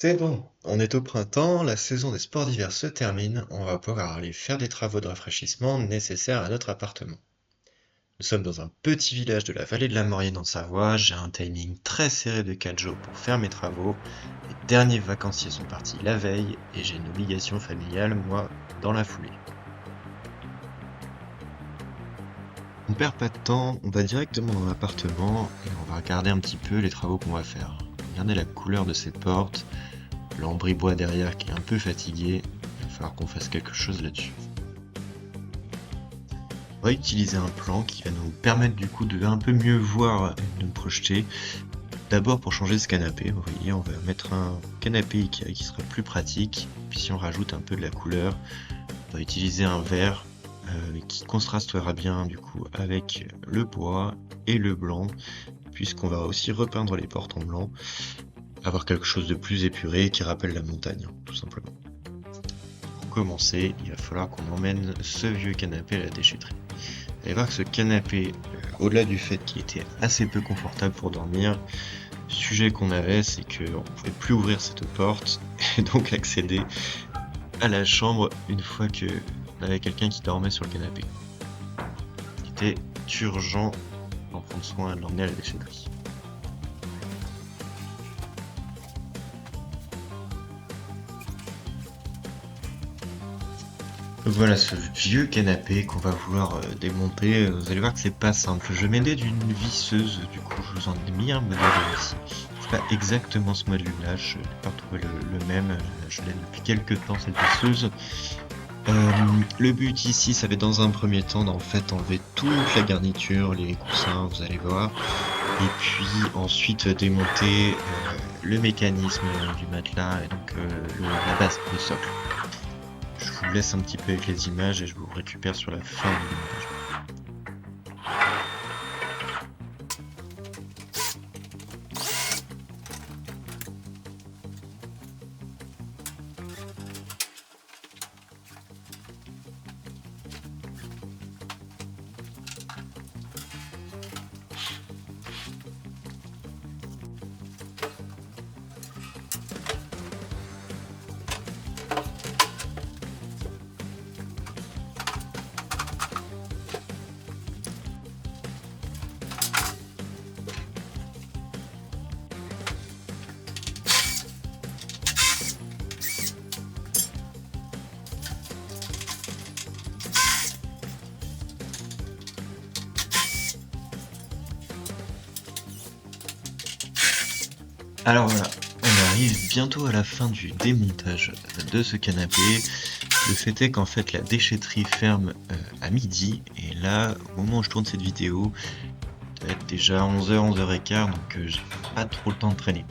C'est bon, on est au printemps, la saison des sports d'hiver se termine, on va pouvoir aller faire des travaux de rafraîchissement nécessaires à notre appartement. Nous sommes dans un petit village de la vallée de la Maurienne en Savoie, j'ai un timing très serré de 4 jours pour faire mes travaux, les derniers vacanciers sont partis la veille et j'ai une obligation familiale, moi, dans la foulée. On perd pas de temps, on va directement dans l'appartement et on va regarder un petit peu les travaux qu'on va faire. Regardez la couleur de cette porte, l'ambris bois derrière qui est un peu fatigué, il va falloir qu'on fasse quelque chose là-dessus. On va utiliser un plan qui va nous permettre du coup de un peu mieux voir et de nous projeter. D'abord pour changer ce canapé, vous voyez, on va mettre un canapé Ikea qui sera plus pratique. Puis si on rajoute un peu de la couleur, on va utiliser un vert qui contrastera bien du coup avec le bois et le blanc, puisqu'on va aussi repeindre les portes en blanc, avoir quelque chose de plus épuré qui rappelle la montagne, tout simplement. Pour commencer, il va falloir qu'on emmène ce vieux canapé à la déchetterie. Vous allez voir que ce canapé, au-delà du fait qu'il était assez peu confortable pour dormir, le sujet qu'on avait, c'est qu'on ne pouvait plus ouvrir cette porte et donc accéder à la chambre une fois qu'on avait quelqu'un qui dormait sur le canapé. Il était urgent d'en prendre soin et de l'emmener à la déchetterie. Voilà ce vieux canapé qu'on va vouloir démonter. Vous allez voir que c'est pas simple. Je vais m'aider d'une visseuse, du coup je vous en ai mis un modèle ici. C'est pas exactement ce modèle-là, je n'ai pas trouvé le même. Je l'ai depuis quelques temps cette visseuse. Le but ici, ça va être dans un premier temps d'en fait enlever toute la garniture, les coussins, vous allez voir. Et puis ensuite démonter le mécanisme du matelas et donc la base, le socle. Je vous laisse un petit peu avec les images et je vous récupère sur la fin du montage. Alors voilà, on arrive bientôt à la fin du démontage de ce canapé. Le fait est qu'en fait la déchetterie ferme à midi et là, au moment où je tourne cette vidéo, ça va être déjà 11h, 11h15, donc j'ai pas trop le temps de traîner.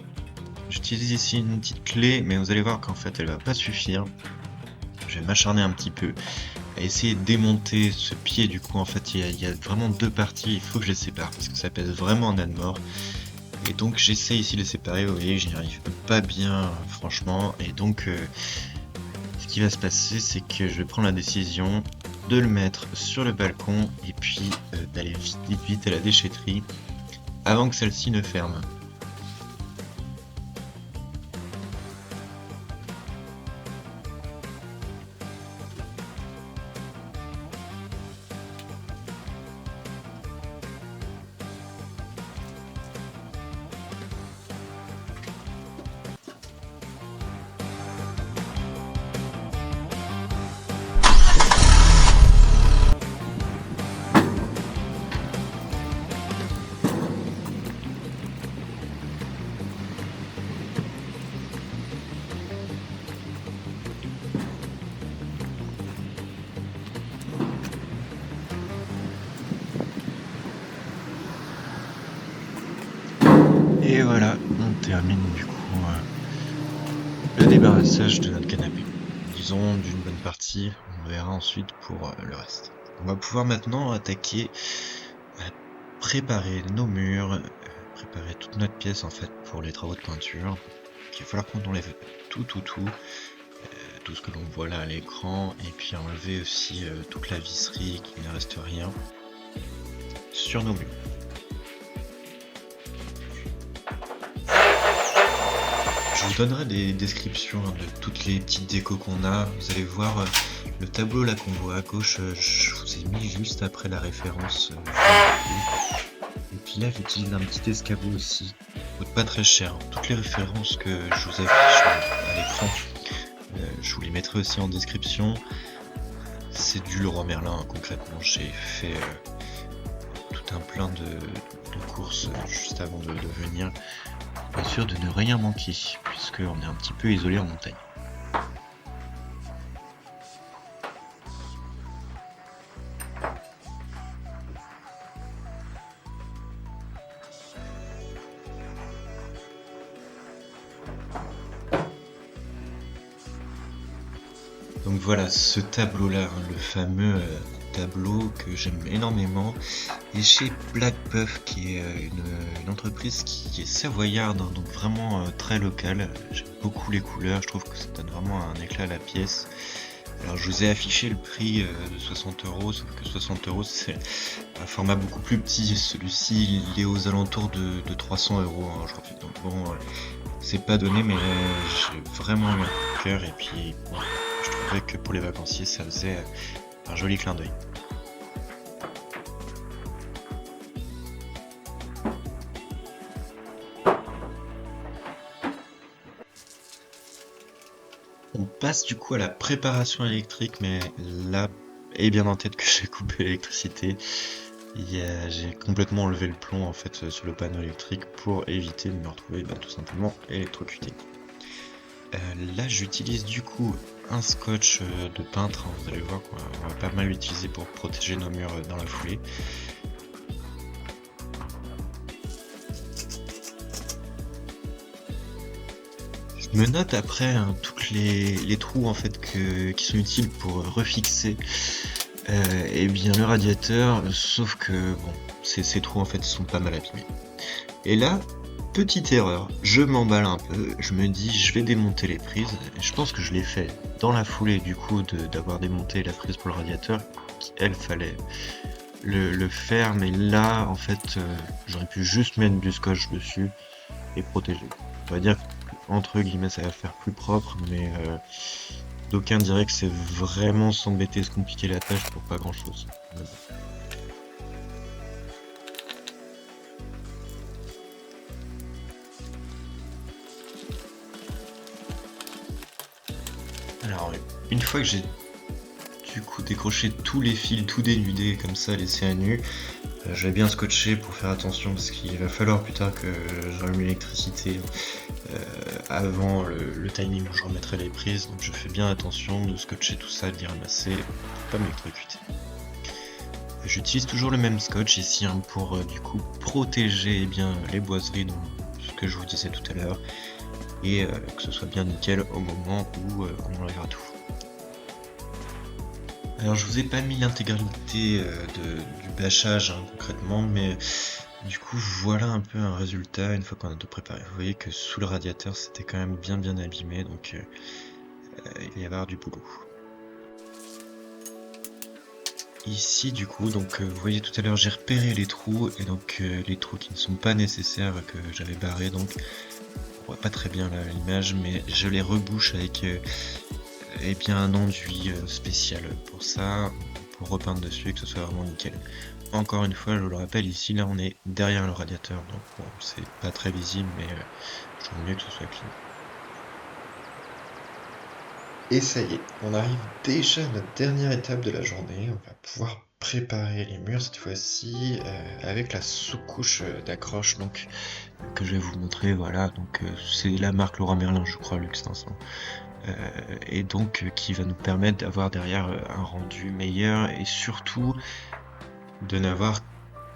J'utilise ici une petite clé, mais vous allez voir qu'en fait elle va pas suffire. Je vais m'acharner un petit peu à essayer de démonter ce pied. Du coup en fait il y a vraiment deux parties, il faut que je les sépare parce que ça pèse vraiment un âne mort. Et donc j'essaie ici de les séparer, vous voyez, j'y arrive pas bien franchement. Et donc ce qui va se passer, c'est que je vais prendre la décision de le mettre sur le balcon et puis d'aller vite à la déchetterie avant que celle-ci ne ferme. Et voilà, on termine du coup le débarrassage de notre canapé. Disons d'une bonne partie, on verra ensuite pour le reste. On va pouvoir maintenant attaquer à préparer nos murs, préparer toute notre pièce en fait pour les travaux de peinture. Il va falloir qu'on enlève tout ce que l'on voit là à l'écran, et puis enlever aussi toute la visserie, qu'il ne reste rien sur nos murs. Je vous donnerai des descriptions hein, de toutes les petites décos qu'on a. Vous allez voir le tableau là qu'on voit à gauche, je vous ai mis juste après la référence. Et puis là, j'utilise un petit escabeau aussi. Coûte pas très cher, hein. Toutes les références que je vous affiche à l'écran, je vous les mettrai aussi en description. C'est du Leroy Merlin, hein, concrètement. J'ai fait tout un plein de courses juste avant de venir. Bien sûr de ne rien manquer, puisqu'on est un petit peu isolé en montagne. Donc voilà, ce tableau-là, hein, le fameux tableau que j'aime énormément, est chez Black Puff, qui est une entreprise qui est savoyarde, hein, donc vraiment très locale. J'aime beaucoup les couleurs, je trouve que ça donne vraiment un éclat à la pièce. Alors je vous ai affiché le prix de 60€, sauf que 60€, c'est un format beaucoup plus petit. Celui-ci, il est aux alentours de 300€ hein, aujourd'hui. Donc bon, c'est pas donné, mais j'ai vraiment eu un coup de cœur. Et puis, bon, je trouvais que pour les vacanciers, ça faisait un joli clin d'œil. On passe du coup à la préparation électrique, mais là, ayez bien en tête que j'ai coupé l'électricité. J'ai complètement enlevé le plomb en fait sur le panneau électrique pour éviter de me retrouver tout simplement électrocuté. Là j'utilise du coup un scotch de peintre, hein, vous allez voir qu'on va pas mal l'utiliser pour protéger nos murs dans la foulée. Je me note après hein, toutes les trous en fait qui sont utiles pour refixer et bien le radiateur, sauf que bon, ces trous en fait sont pas mal abîmés. Et là, petite erreur, je m'emballe un peu, je me dis je vais démonter les prises, et je pense que je l'ai fait dans la foulée du coup d'avoir démonté la prise pour le radiateur, qui elle fallait le faire, mais là en fait j'aurais pu juste mettre du scotch dessus et protéger. On va dire entre guillemets ça va faire plus propre, mais d'aucuns diraient que c'est vraiment s'embêter, se compliquer la tâche pour pas grand chose. Alors, une fois que j'ai du coup décroché tous les fils, tout dénudé comme ça, laissé à nu, je vais bien scotcher pour faire attention parce qu'il va falloir plus tard que je rallume l'électricité avant le timing où je remettrai les prises, donc je fais bien attention de scotcher tout ça, de l'y ramasser pour pas m'électrocuter. J'utilise toujours le même scotch ici hein, pour du coup protéger bien les boiseries, donc ce que je vous disais tout à l'heure, et que ce soit bien nickel au moment où on enlèvera tout. Alors je vous ai pas mis l'intégralité du bâchage hein, concrètement, mais du coup voilà un peu un résultat une fois qu'on a tout préparé. Vous voyez que sous le radiateur c'était quand même bien abîmé, donc il va y avoir du boulot. Ici du coup, donc vous voyez tout à l'heure j'ai repéré les trous, et donc les trous qui ne sont pas nécessaires que j'avais barrés, donc on voit pas très bien l'image, mais je les rebouche avec et bien un enduit spécial pour ça, pour repeindre dessus et que ce soit vraiment nickel. Encore une fois, je vous le rappelle, ici là on est derrière le radiateur, donc bon, c'est pas très visible, mais je trouve mieux que ce soit clean. Et ça y est, on arrive déjà à notre dernière étape de la journée. On va pouvoir préparer les murs cette fois-ci avec la sous-couche d'accroche donc que je vais vous montrer. Voilà, donc c'est la marque Leroy Merlin, je crois, Luxtance. Et donc qui va nous permettre d'avoir derrière un rendu meilleur et surtout de n'avoir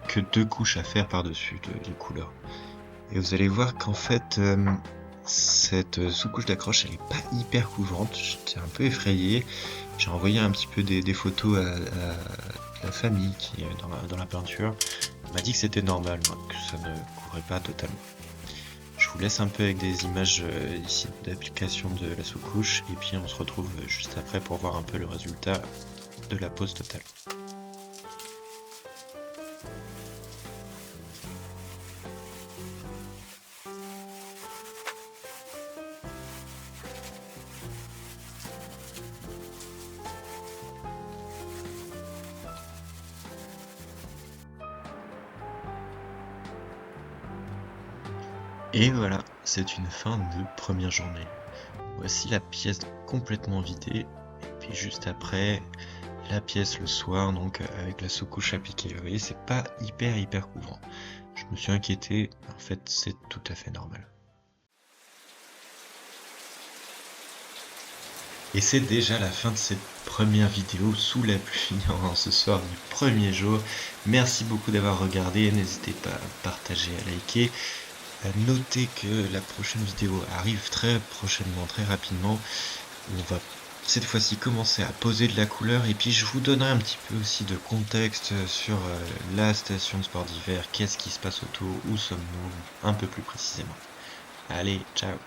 que 2 couches à faire par-dessus de couleurs. Et vous allez voir qu'en fait cette sous-couche d'accroche elle est pas hyper couvrante, j'étais un peu effrayé. J'ai envoyé un petit peu des photos à la famille qui est dans la peinture. Elle m'a dit que c'était normal, moi, que ça ne couvrait pas totalement. Je vous laisse un peu avec des images ici d'application de la sous-couche et puis on se retrouve juste après pour voir un peu le résultat de la pose totale. Et voilà, c'est une fin de première journée. Voici la pièce complètement vidée. Et puis juste après, la pièce le soir, donc avec la sous-couche appliquée. Vous voyez, c'est pas hyper courant. Je me suis inquiété, en fait c'est tout à fait normal. Et c'est déjà la fin de cette première vidéo sous la pluie en ce soir du premier jour. Merci beaucoup d'avoir regardé, n'hésitez pas à partager, à liker. Notez que la prochaine vidéo arrive très prochainement, très rapidement. On va cette fois-ci commencer à poser de la couleur et puis je vous donnerai un petit peu aussi de contexte sur la station de sport d'hiver, qu'est-ce qui se passe autour, où sommes-nous, un peu plus précisément. Allez, ciao!